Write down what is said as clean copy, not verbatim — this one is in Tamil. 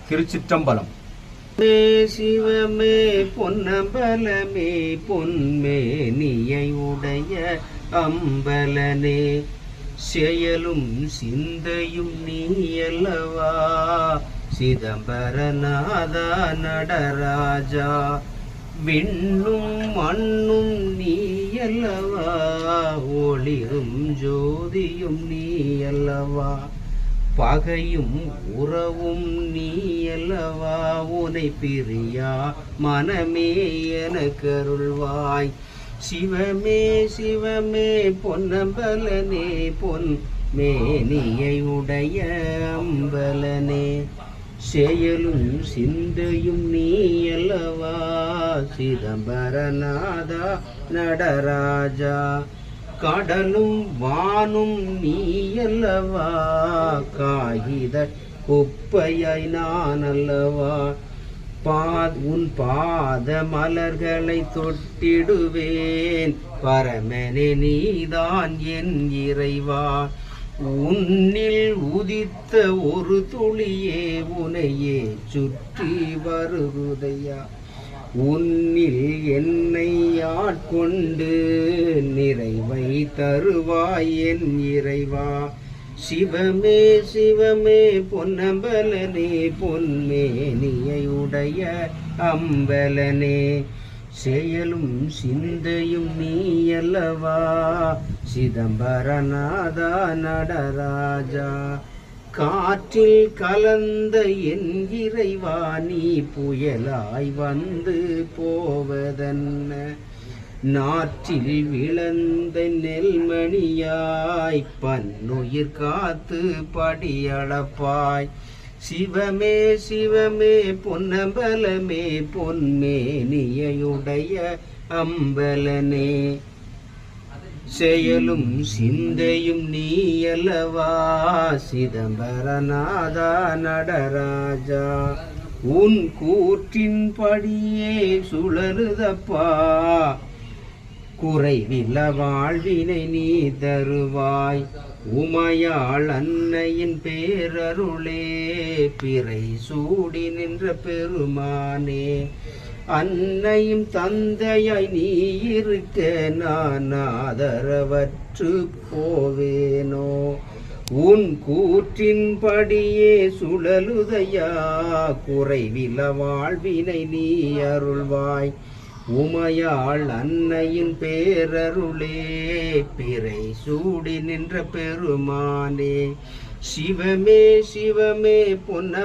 திருச்சிற்றம்பலம். சிவமே பொன்னம்பலமே பொன்மேனியை உடைய அம்பலனே, செயலும் சிந்தையும் நீயல்லவா சிதம்பரநாதா நடராஜா. விண்ணும் மண்ணும் நீயல்லவா ஒளிரும் ஜோதியும் நீயல்லவா. பகையும் உறவும் நீயல்லவா உனை பிரியா மனமே எனக்கருள்வாய். சிவமே சிவமே பொன்னம்பலனே பொன் மேனியை உடைய அம்பலனே, செயலும் சிந்தையும் நீயல்லவா சிதம்பரநாதா நடராஜா. கடலும் வானும் நீயல்லவா காகித குப்பையாய் நான் அல்லவா. உன் பாத மலர்களை தொட்டிடுவேன் பரமனே நீதான் என் இறைவா. உன்னில் உதித்த ஒரு துளியே உனையே சுற்றி வருகுதையா. உன்னில் என்னை ஆட்கொண்டு நிறைவை தருவாய் என் இறைவா. சிவமே சிவமே பொன்னம்பலனே பொன்மேனியை உடைய அம்பலனே, செயலும் சிந்தையும் நீயல்லவா சிதம்பரநாதா நடராஜா. காற்றில் கலந்த என் இறைவா நீ புயலாய் வந்து போவதென்ன. நாற்றில் விளந்த நெல்மணியாய் பன்னுயிர் காத்து படியளப்பாய். சிவமே சிவமே பொன்னம்பலமே பொன்மேனியுடைய அம்பலனே, செயலும் சிந்தையும் நீயல்லவா சிதம்பரநாதா நடராஜா. உன் கூற்றின் படியே சுழலுதப்பா குறைவில்ல வாழ்வினை நீ தருவாய். உமையாள் அன்னையின் பேரருளே பிறை சூடி நின்ற பெருமானே, அன்னையும் தந்தையாய் நீ இருக்க நான் ஆதரவற்று போவேனோ. உன் கூற்றின் படியே சுழலுதையா குறைவில வாழ்வினை நீ அருள்வாய். உமையாள் அன்னையின் பேரருளே பிறை சூடி நின்ற பெருமானே. சிவமே சிவமே பொன்ன